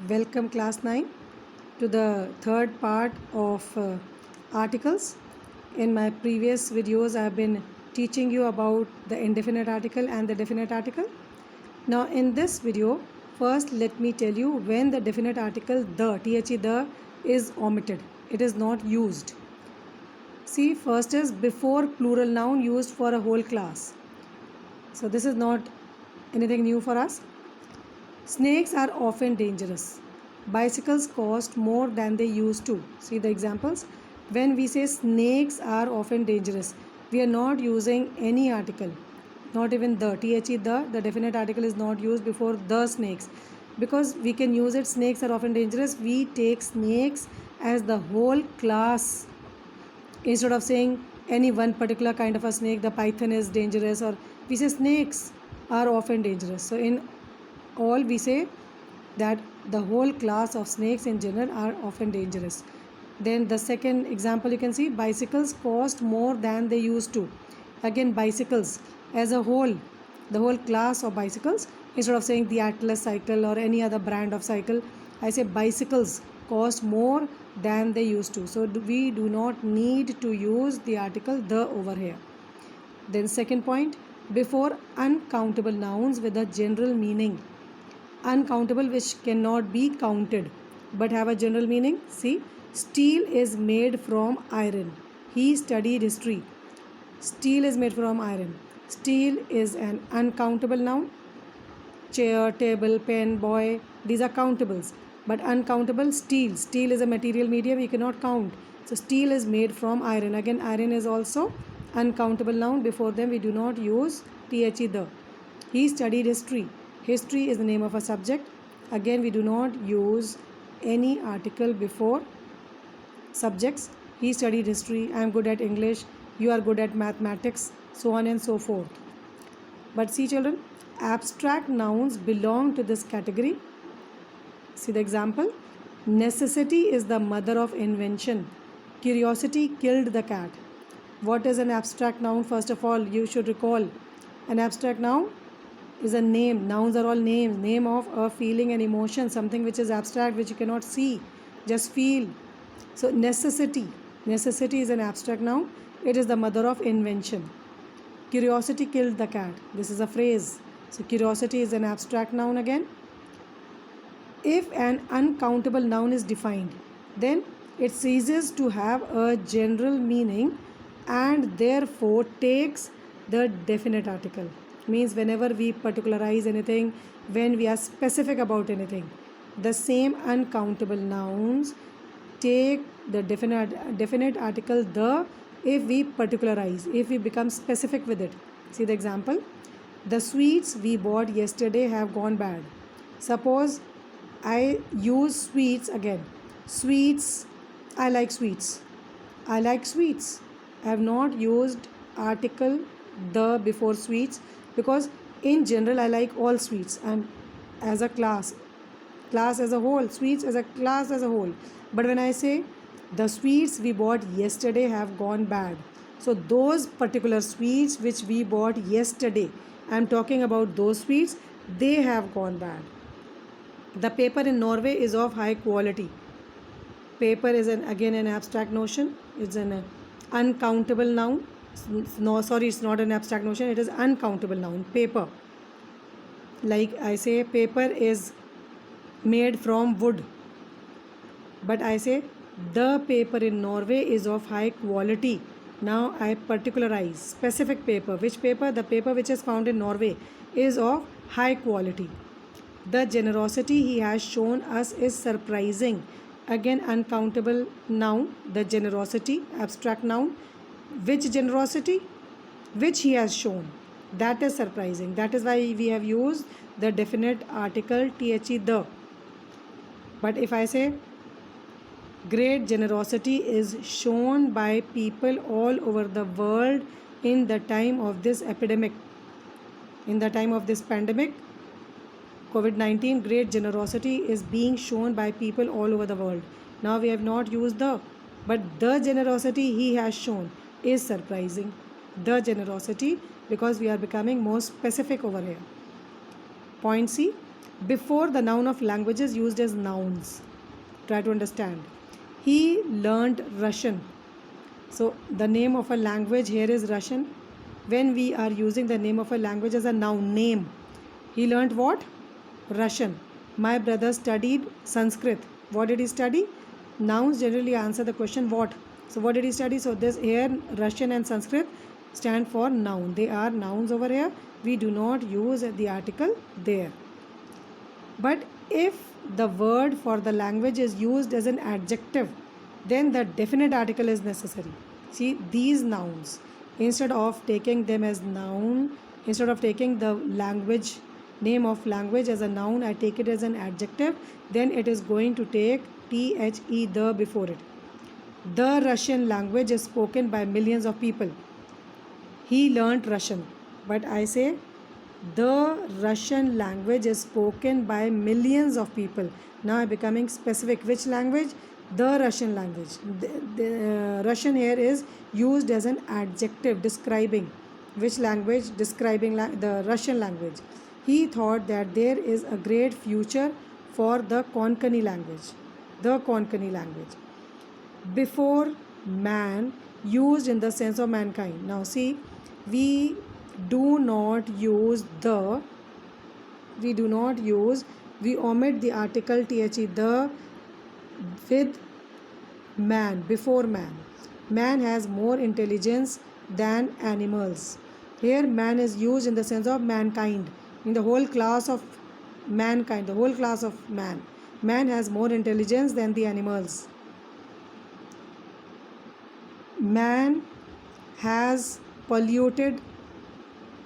Welcome class 9 to the third part of articles. In my previous videos I have been teaching you about the indefinite article and the definite article. Now in this video, first let me tell you when the definite article the is omitted. It is not used. See, first is before plural noun used for a whole class. So this is not anything new for us. Snakes are often dangerous. Bicycles cost more than they used to. See the examples. When we say snakes are often dangerous, we are not using any article, not even the definite article is not used before the snakes, because we can use it. Snakes are often dangerous. We take snakes as the whole class instead of saying any one particular kind of a snake. The python is dangerous, or we say snakes are often dangerous. So in all we say that the whole class of snakes in general are often dangerous. Then the second example, you can see bicycles cost more than they used to. Again, bicycles as a whole, the whole class of bicycles, instead of saying the Atlas cycle or any other brand of cycle, I say bicycles cost more than they used to. So we do not need to use the article the over here. Then second point, before uncountable nouns with a general meaning. Uncountable, which cannot be counted but have a general meaning. See, steel is made from iron. He studied history. Steel is made from iron. Steel is an uncountable noun. Chair, table, pen, boy, these are countables. But uncountable, steel. Steel is a material medium, you cannot count. So steel is made from iron. Again, iron is also uncountable noun. Before them we do not use the. He studied history. History is the name of a subject. Again, we do not use any article before subjects. He studied history. I am good at English. You are good at mathematics. So on and so forth. But see children, abstract nouns belong to this category. See the example. Necessity is the mother of invention. Curiosity killed the cat. What is an abstract noun? First of all, you should recall. An abstract noun is a name. Nouns are all names. Name of a feeling and emotion. Something which is abstract, which you cannot see. Just feel. So necessity. Necessity is an abstract noun. It is the mother of invention. Curiosity killed the cat. This is a phrase. So curiosity is an abstract noun again. If an uncountable noun is defined, then it ceases to have a general meaning and therefore takes the definite article. Means whenever we particularize anything, when we are specific about anything, the same uncountable nouns take the definite article the if we particularize, if we become specific with it. See the example. The sweets we bought yesterday have gone bad. Suppose I use sweets again. Sweets, I like sweets. I like sweets. I have not used article the before sweets, because in general I like all sweets, and as a class as a whole, sweets as a class as a whole. But when I say the sweets we bought yesterday have gone bad, so those particular sweets which we bought yesterday, I am talking about those sweets, they have gone bad. The paper in Norway is of high quality. Paper is again an abstract notion. It's an uncountable noun. No, sorry, it's not an abstract notion. It is uncountable noun. Paper. Like I say, paper is made from wood. But I say the paper in Norway is of high quality. Now I particularize specific paper. Which paper? The paper which is found in Norway is of high quality. The generosity he has shown us is surprising. Again, uncountable noun. The generosity, abstract noun. Which generosity? Which he has shown. That is surprising. That is why we have used the definite article the. But if I say great generosity is shown by people all over the world in the time of this epidemic, in the time of this pandemic, COVID-19, great generosity is being shown by people all over the world. Now we have not used the, but the generosity he has shown is surprising. The generosity, because we are becoming more specific over here. Point C. Before, the noun of languages used as nouns. Try to understand. He learned Russian. So the name of a language here is Russian. When we are using the name of a language as a noun, name, he learned what? Russian. My brother studied Sanskrit. What did he study? Nouns generally answer the question what. So what did he study? So this here Russian and Sanskrit stand for noun. They are nouns over here. We do not use the article there. But if the word for the language is used as an adjective, then the definite article is necessary. See, these nouns, instead of taking them as noun, instead of taking the language, name of language as a noun, I take it as an adjective, then it is going to take the, the before it. The Russian language is spoken by millions of people. He learnt Russian. But I say the Russian language is spoken by millions of people. Now I'm becoming specific. Which language? The Russian language. The Russian here is used as an adjective describing which language? Describing the Russian language. He thought that there is a great future for the Konkani language. The Konkani language. Before, man, used in the sense of mankind. Now see, we do not use the, we omit the article the with man, before man. Man has more intelligence than animals. Here man is used in the sense of mankind, in the whole class of mankind, the whole class of man. Man has more intelligence than the animals. Man has polluted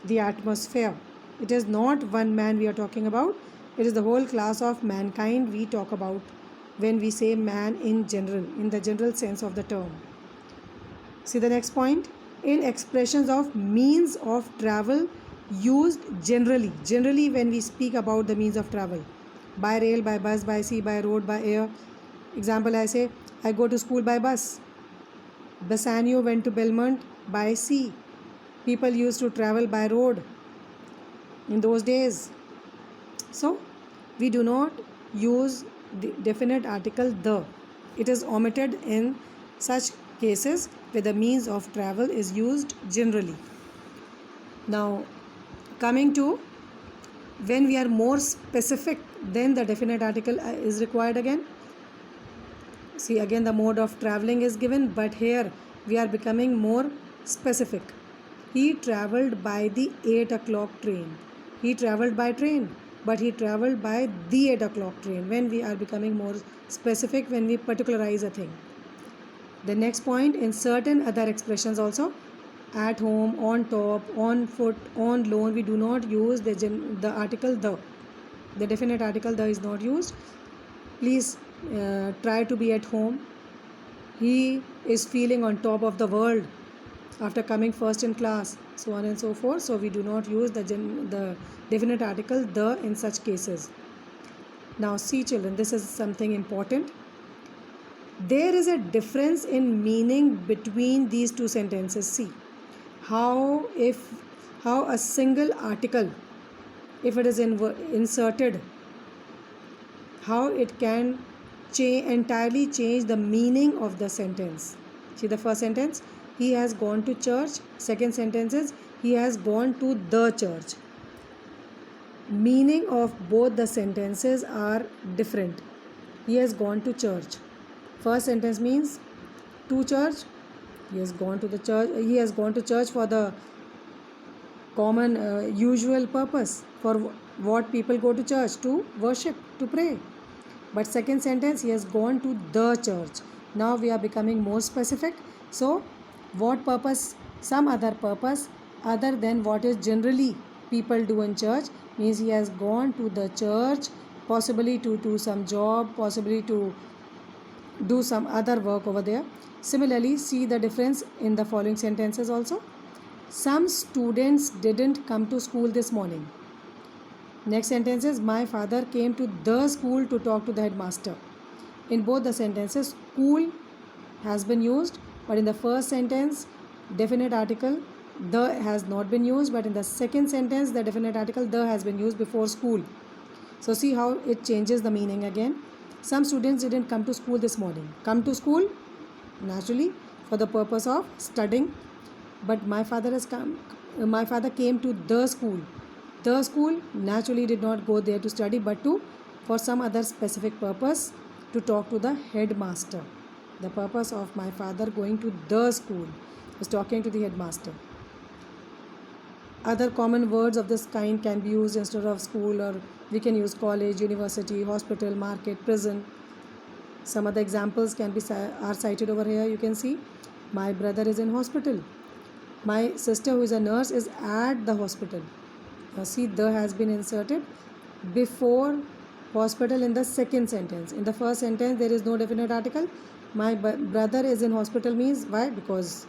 the atmosphere. It is not one man we are talking about. It is the whole class of mankind we talk about when we say man in general, in the general sense of the term. See the next point. In expressions of means of travel used generally. Generally when we speak about the means of travel. By rail, by bus, by sea, by road, by air. Example, I say, I go to school by bus. Bassanio went to Belmont by sea. People used to travel by road in those days. So, we do not use the definite article the. It is omitted in such cases where the means of travel is used generally. Now, coming to when we are more specific, then the definite article is required again. See, again the mode of traveling is given, but here we are becoming more specific. He travelled by the 8 o'clock train. He travelled by train, but he travelled by the 8 o'clock train. When we are becoming more specific, when we particularize a thing. The next point, in certain other expressions also, at home, on top, on foot, on loan, we do not use the article the. The definite article the is not used. Please try to be at home. He is feeling on top of the world after coming first in class, so on and so forth. So we do not use the definite article the in such cases. Now see children, this is something important. There is a difference in meaning between these two sentences. See how a single article, if it is inserted, how it can entirely change the meaning of the sentence. See the first sentence, he has gone to church. Second sentence is, he has gone to the church. Meaning of both the sentences are different. He has gone to church. First sentence means to church. He has gone to the church. He has gone to church for the common usual purpose. For what people go to church? To worship, to pray. But second sentence, he has gone to the church. Now we are becoming more specific. So what purpose? Some other purpose other than what is generally people do in church, means he has gone to the church, possibly to do some job, possibly to do some other work over there. Similarly, see the difference in the following sentences also. Some students didn't come to school this morning. Next sentence is, my father came to the school to talk to the headmaster. In both the sentences, school has been used, but in the first sentence, definite article the has not been used, but in the second sentence, the definite article the has been used before school. So see how it changes the meaning again. Some students didn't come to school this morning. Come to school naturally for the purpose of studying, but my father came to the school. The school naturally did not go there to study, but to for some other specific purpose, to talk to the headmaster. The purpose of my father going to the school is talking to the headmaster. Other common words of this kind can be used instead of school, or we can use college, university, hospital, market, prison. Some other examples are cited over here. You can see my brother is in hospital. My sister, who is a nurse, is at the hospital. Now see, the has been inserted before hospital in the second sentence. In the first sentence, there is no definite article. My brother is in hospital means why? Because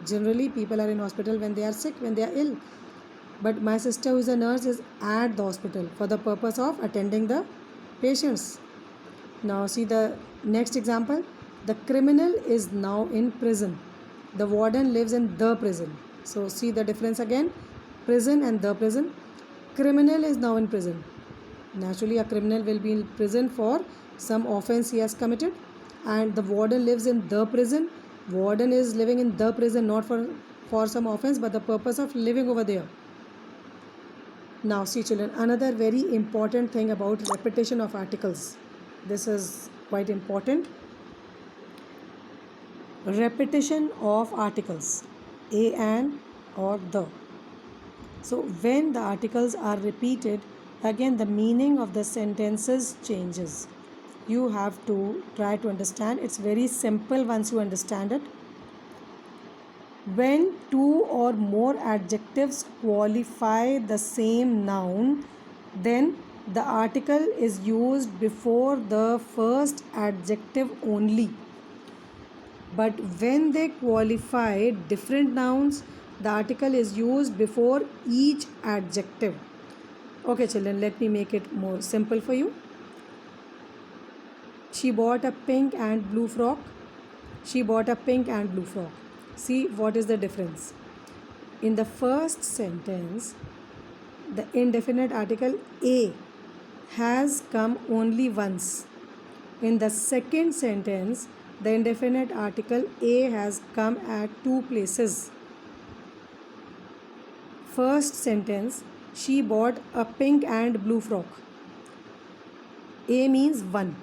generally people are in hospital when they are sick, when they are ill. But my sister, who is a nurse, is at the hospital for the purpose of attending the patients. Now see the next example. The criminal is now in prison. The warden lives in the prison. So see the difference again. Prison and the prison. Criminal is now in prison. Naturally, a criminal will be in prison for some offense he has committed, and the warden lives in the prison. Warden is living in the prison not for some offense, but the purpose of living over there. Now see children, another very important thing about repetition of articles. This is quite important. Repetition of articles, a, an, or the. So when the articles are repeated, again the meaning of the sentences changes. You have to try to understand. It's very simple once you understand it. When two or more adjectives qualify the same noun, then the article is used before the first adjective only. But when they qualify different nouns, the article is used before each adjective. Okay children, let me make it more simple for you. She bought a pink and blue frock. She bought a pink and blue frock. See what is the difference. In the first sentence, the indefinite article a has come only once. In the second sentence, the indefinite article a has come at two places. First sentence, she bought a pink and blue frock. A means one.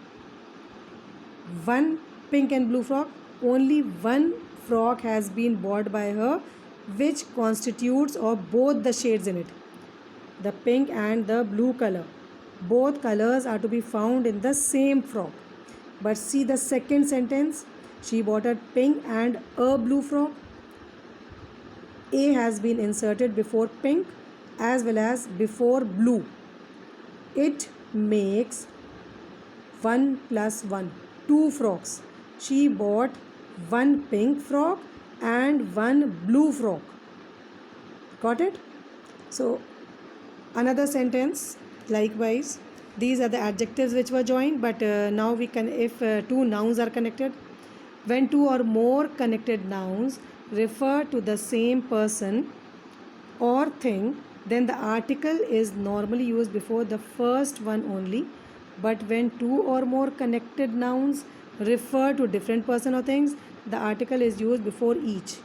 One pink and blue frock. Only one frock has been bought by her, which constitutes of both the shades in it, the pink and the blue color. Both colors are to be found in the same frock. But see the second sentence, she bought a pink and a blue frock. A has been inserted before pink as well as before blue. It makes 1 plus 1, 2 frocks. She bought one pink frock and one blue frock. Got it? So another sentence, likewise, these are the adjectives which were joined, but now we can, if two nouns are connected, when two or more connected nouns refer to the same person or thing, then the article is normally used before the first one only. But when two or more connected nouns refer to different person or things, the article is used before each.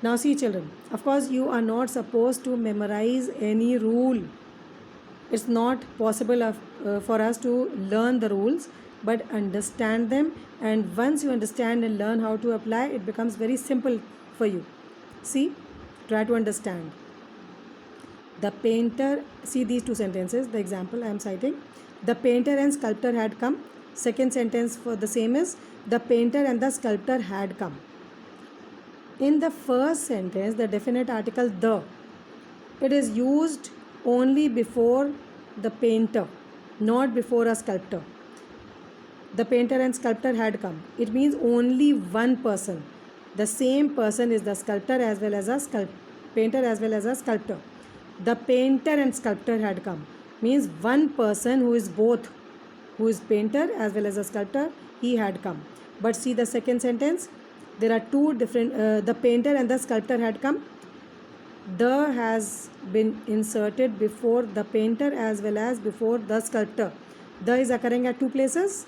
Now see children, of course you are not supposed to memorize any rule. It's not possible for us to learn the rules, but understand them, and once you understand and learn how to apply, it becomes very simple for you. See, try to understand. The painter, see these two sentences, the example I am citing. The painter and sculptor had come. Second sentence for the same is, the painter and the sculptor had come. In the first sentence, the definite article the, it is used only before the painter, not before a sculptor. The painter and sculptor had come. It means only one person. The same person is the sculptor as well as a painter as well as a sculptor. The painter and sculptor had come means one person who is both, who is painter as well as a sculptor, he had come. But see the second sentence, there are two different, the painter and the sculptor had come. The has been inserted before the painter as well as before the sculptor. The is occurring at two places.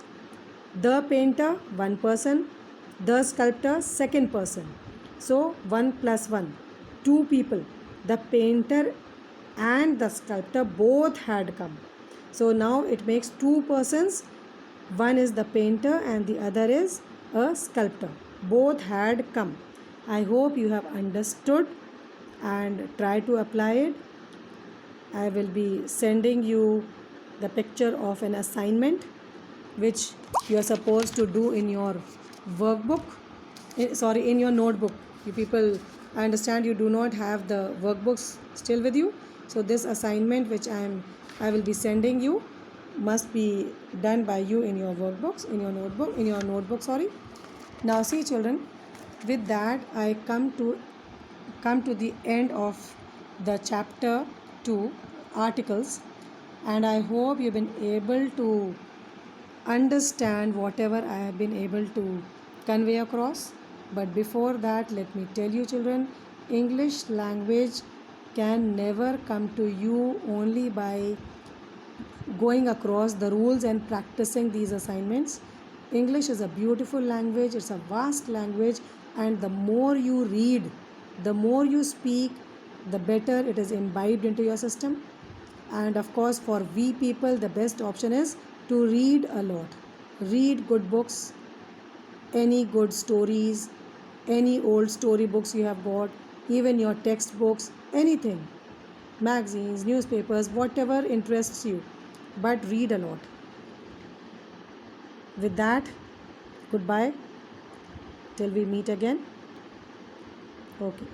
The painter, one person. The sculptor, second person. So 1 plus 1, two people. The painter and the sculptor both had come. So now it makes two persons. One is the painter and the other is a sculptor. Both had come. I hope you have understood and try to apply it. I will be sending you the picture of an assignment which you are supposed to do in your workbook, in your notebook. You people, I understand you do not have the workbooks still with you. So this assignment which I will be sending you must be done by you in your workbooks, in your notebook, sorry. Now see children, with that I come to the end of the chapter 2 articles, and I hope you've been able to understand whatever I have been able to convey across. But before that, let me tell you children, English language can never come to you only by going across the rules and practicing these assignments. English is a beautiful language, it's a vast language, and the more you read, the more you speak, the better it is imbibed into your system. And of course, for we people, the best option is to read a lot. Read good books, any good stories, any old storybooks you have got, even your textbooks, anything, magazines, newspapers, whatever interests you, but read a lot. With that, goodbye till we meet again. Okay.